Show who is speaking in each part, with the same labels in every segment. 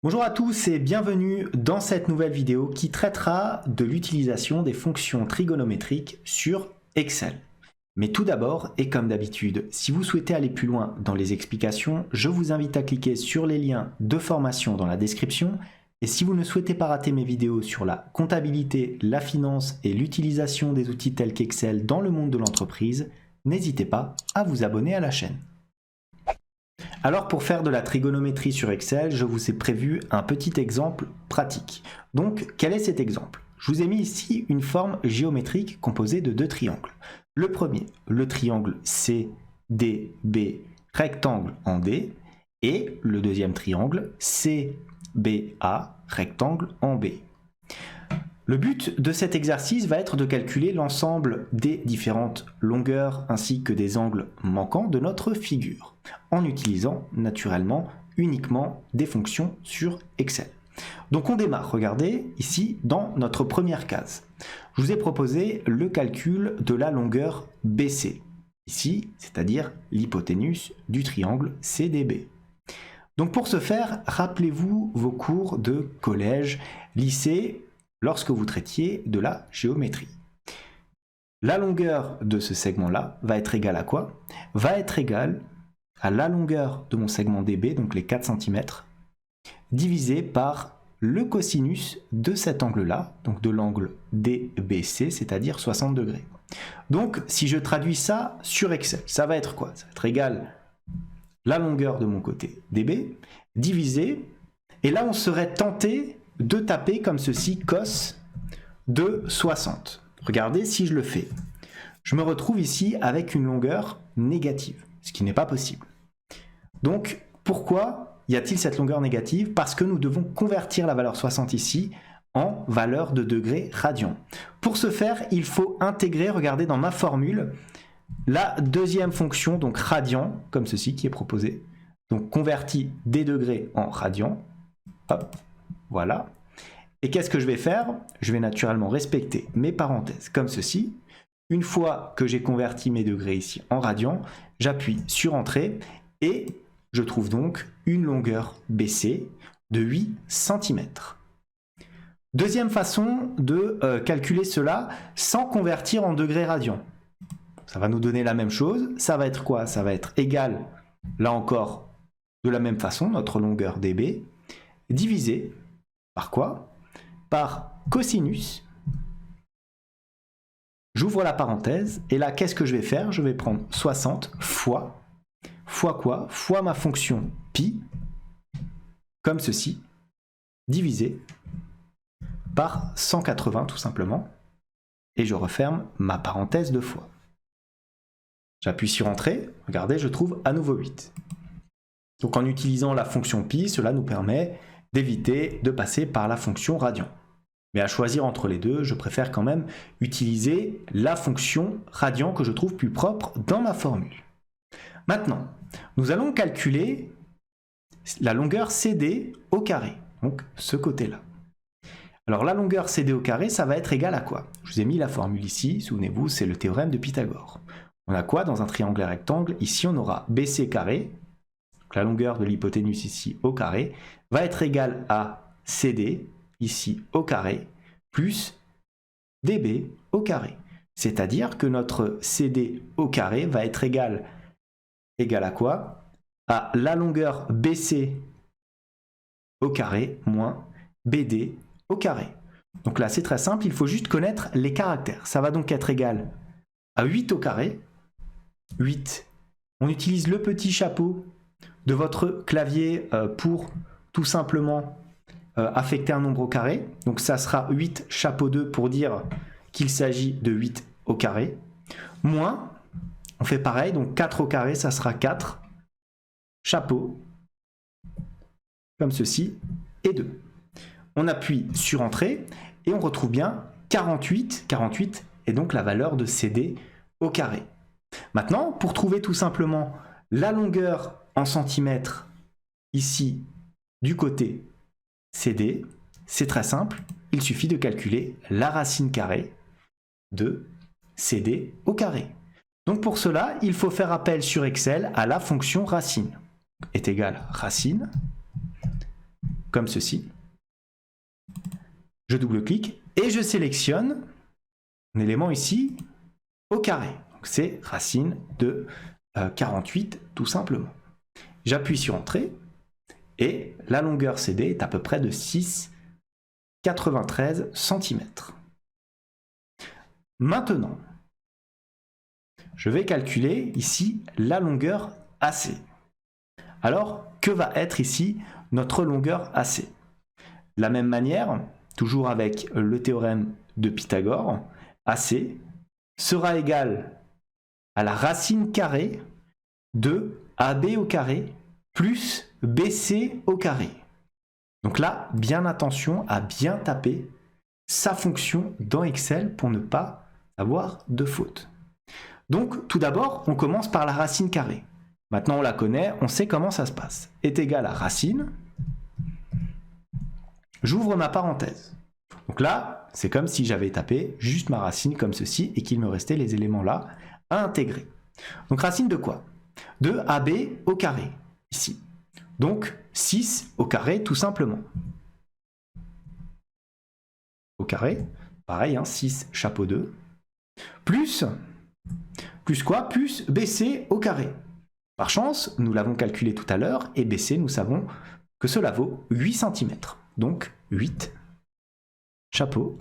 Speaker 1: Bonjour à tous et bienvenue dans cette nouvelle vidéo qui traitera de l'utilisation des fonctions trigonométriques sur Excel. Mais tout d'abord, et comme d'habitude, si vous souhaitez aller plus loin dans les explications, je vous invite à cliquer sur les liens de formation dans la description. Et si vous ne souhaitez pas rater mes vidéos sur la comptabilité, la finance et l'utilisation des outils tels qu'Excel dans le monde de l'entreprise, n'hésitez pas à vous abonner à la chaîne. Alors pour faire de la trigonométrie sur Excel, je vous ai prévu un petit exemple pratique. Donc quel est cet exemple? Je vous ai mis ici une forme géométrique composée de deux triangles. Le premier, le triangle CDB rectangle en D, et le deuxième triangle CBA rectangle en B. Le but de cet exercice va être de calculer l'ensemble des différentes longueurs ainsi que des angles manquants de notre figure, en utilisant naturellement uniquement des fonctions sur Excel. Donc on démarre, regardez ici dans notre première case. Je vous ai proposé le calcul de la longueur BC, ici, c'est-à-dire l'hypoténuse du triangle CDB. Donc pour ce faire, rappelez-vous vos cours de collège, lycée, lorsque vous traitiez de la géométrie. La longueur de ce segment-là va être égale à quoi? Va être égale à la longueur de mon segment DB, donc les 4 cm, divisé par le cosinus de cet angle-là, donc de l'angle DBC, c'est-à-dire 60 degrés. Donc, si je traduis ça sur Excel, ça va être quoi? Ça va être égal la longueur de mon côté DB, divisé, et là on serait tenté de taper comme ceci, cos de 60. Regardez, si je le fais, je me retrouve ici avec une longueur négative, ce qui n'est pas possible. Donc, pourquoi y a-t-il cette longueur négative? Parce que nous devons convertir la valeur 60 ici en valeur de degrés radians. Pour ce faire, il faut intégrer, regardez dans ma formule, la deuxième fonction, donc radian, comme ceci, qui est proposée. Donc, converti des degrés en radians. Hop. Voilà. Et qu'est-ce que je vais faire? Je vais naturellement respecter mes parenthèses comme ceci. Une fois que j'ai converti mes degrés ici en radians, j'appuie sur Entrée et je trouve donc une longueur BC de 8 cm. Deuxième façon de calculer cela sans convertir en degrés radians. Ça va nous donner la même chose. Ça va être quoi? Ça va être égal, là encore, de la même façon, notre longueur DB, divisé par quoi? Par cosinus. J'ouvre la parenthèse et là, qu'est-ce que je vais faire? Je vais prendre 60 fois quoi? Fois ma fonction pi, comme ceci, divisé par 180 tout simplement. Et je referme ma parenthèse deux fois. J'appuie sur Entrée. Regardez, je trouve à nouveau 8. Donc en utilisant la fonction pi, cela nous permet d'éviter de passer par la fonction radian. Mais à choisir entre les deux, je préfère quand même utiliser la fonction radian que je trouve plus propre dans ma formule. Maintenant, nous allons calculer la longueur CD au carré, donc ce côté-là. Alors la longueur CD au carré, ça va être égal à quoi? Je vous ai mis la formule ici, souvenez-vous, c'est le théorème de Pythagore. On a quoi dans un triangle et rectangle? Ici, on aura BC carré, donc la longueur de l'hypoténuse ici au carré, va être égale à CD, ici au carré, plus DB au carré. C'est-à-dire que notre CD au carré va être égal à quoi? À la longueur BC au carré moins BD au carré. Donc là, c'est très simple, il faut juste connaître les caractères. Ça va donc être égal à 8 au carré. 8. On utilise le petit chapeau de votre clavier pour tout simplement affecter un nombre au carré. Donc ça sera 8 chapeau 2 pour dire qu'il s'agit de 8 au carré. Moins, on fait pareil, donc 4 au carré, ça sera 4 chapeau, comme ceci, et 2. On appuie sur Entrée et on retrouve bien 48. 48 est donc la valeur de CD au carré. Maintenant, pour trouver tout simplement la longueur en centimètres ici du côté CD, c'est très simple, il suffit de calculer la racine carrée de CD au carré. Donc pour cela, il faut faire appel sur Excel à la fonction racine. Est égale racine, comme ceci. Je double-clique et je sélectionne un élément ici au carré. C'est racine de 48 tout simplement. J'appuie sur Entrée et la longueur CD est à peu près de 6,93 cm. Maintenant, je vais calculer ici la longueur AC. Alors, que va être ici notre longueur AC? De la même manière, toujours avec le théorème de Pythagore, AC sera égal à la racine carrée de AB au carré plus BC au carré. Donc là, bien attention à bien taper sa fonction dans Excel pour ne pas avoir de faute. Donc tout d'abord, on commence par la racine carrée. Maintenant on la connaît, on sait comment ça se passe. Est égal à racine, j'ouvre ma parenthèse. Donc là, c'est comme si j'avais tapé juste ma racine comme ceci et qu'il me restait les éléments là à intégrer. Donc racine de quoi? De AB au carré, ici. Donc 6 au carré tout simplement. Au carré, pareil, 6 chapeau 2. Plus quoi? Plus BC au carré. Par chance, nous l'avons calculé tout à l'heure, et BC, nous savons que cela vaut 8 cm. Donc 8 chapeau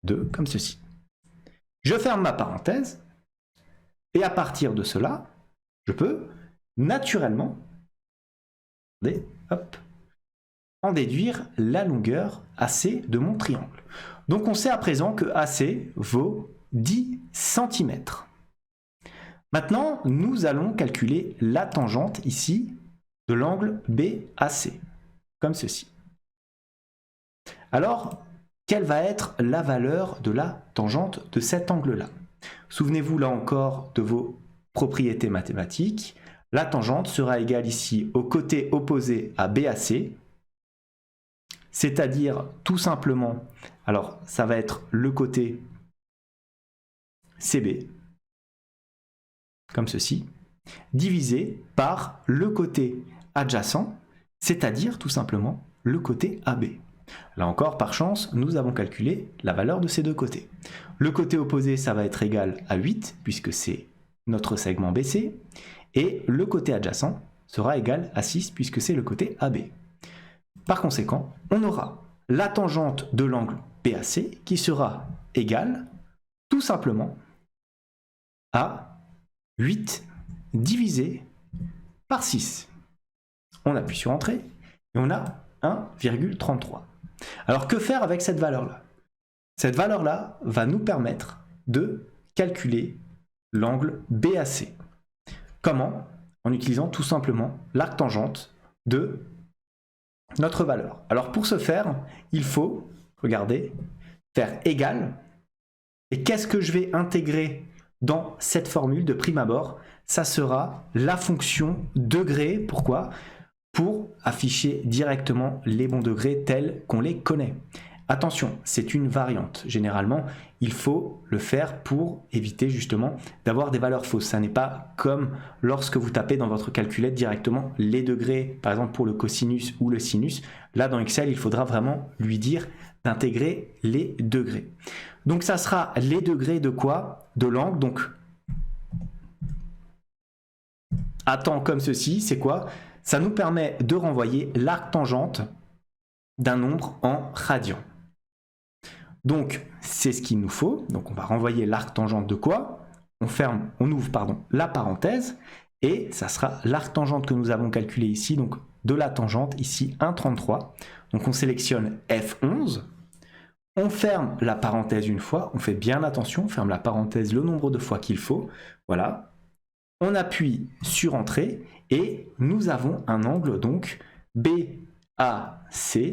Speaker 1: 2, comme ceci. Je ferme ma parenthèse, et à partir de cela, je peux naturellement en déduire la longueur AC de mon triangle. Donc on sait à présent que AC vaut 10 cm. Maintenant, nous allons calculer la tangente ici de l'angle BAC, comme ceci. Alors, quelle va être la valeur de la tangente de cet angle-là? Souvenez-vous là encore de vos propriétés mathématiques. La tangente sera égale ici au côté opposé à BAC, c'est-à-dire tout simplement, alors ça va être le côté CB, comme ceci, divisé par le côté adjacent, c'est-à-dire tout simplement le côté AB. Là encore, par chance, nous avons calculé la valeur de ces deux côtés. Le côté opposé, ça va être égal à 8, puisque c'est notre segment BC, et le côté adjacent sera égal à 6, puisque c'est le côté AB. Par conséquent, on aura la tangente de l'angle BAC qui sera égale tout simplement à 8 divisé par 6. On appuie sur Entrée et on a 1,33. Alors que faire avec cette valeur-là? Cette valeur-là va nous permettre de calculer l'angle BAC. Comment? En utilisant tout simplement l'arc-tangente de notre valeur. Alors pour ce faire, il faut, regardez, faire égal. Et qu'est-ce que je vais intégrer dans cette formule de prime abord? Ça sera la fonction degré. Pourquoi? Pour afficher directement les bons degrés tels qu'on les connaît. Attention, c'est une variante. Généralement, il faut le faire pour éviter justement d'avoir des valeurs fausses. Ça n'est pas comme lorsque vous tapez dans votre calculette directement les degrés, par exemple pour le cosinus ou le sinus. Là, dans Excel, il faudra vraiment lui dire d'intégrer les degrés. Donc, ça sera les degrés de quoi? De l'angle. Donc, à temps comme ceci, c'est quoi? Ça nous permet de renvoyer l'arc-tangente d'un nombre en radians. Donc, c'est ce qu'il nous faut. Donc, on va renvoyer l'arc-tangente de quoi? On ouvre la parenthèse et ça sera l'arc-tangente que nous avons calculé ici, donc de la tangente ici 1,33. Donc, on sélectionne F11. On ferme la parenthèse une fois. On fait bien attention, on ferme la parenthèse le nombre de fois qu'il faut. Voilà. On appuie sur Entrée et nous avons un angle donc BAC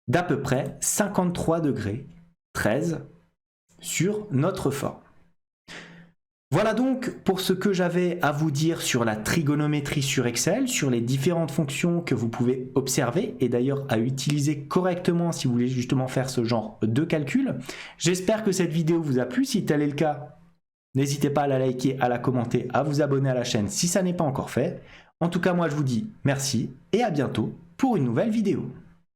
Speaker 1: d'à peu près 53 degrés 13 sur notre forme. Voilà donc pour ce que j'avais à vous dire sur la trigonométrie sur Excel, sur les différentes fonctions que vous pouvez observer et d'ailleurs à utiliser correctement si vous voulez justement faire ce genre de calcul. J'espère que cette vidéo vous a plu. Si tel est le cas, n'hésitez pas à la liker, à la commenter, à vous abonner à la chaîne si ça n'est pas encore fait. En tout cas, moi je vous dis merci et à bientôt pour une nouvelle vidéo.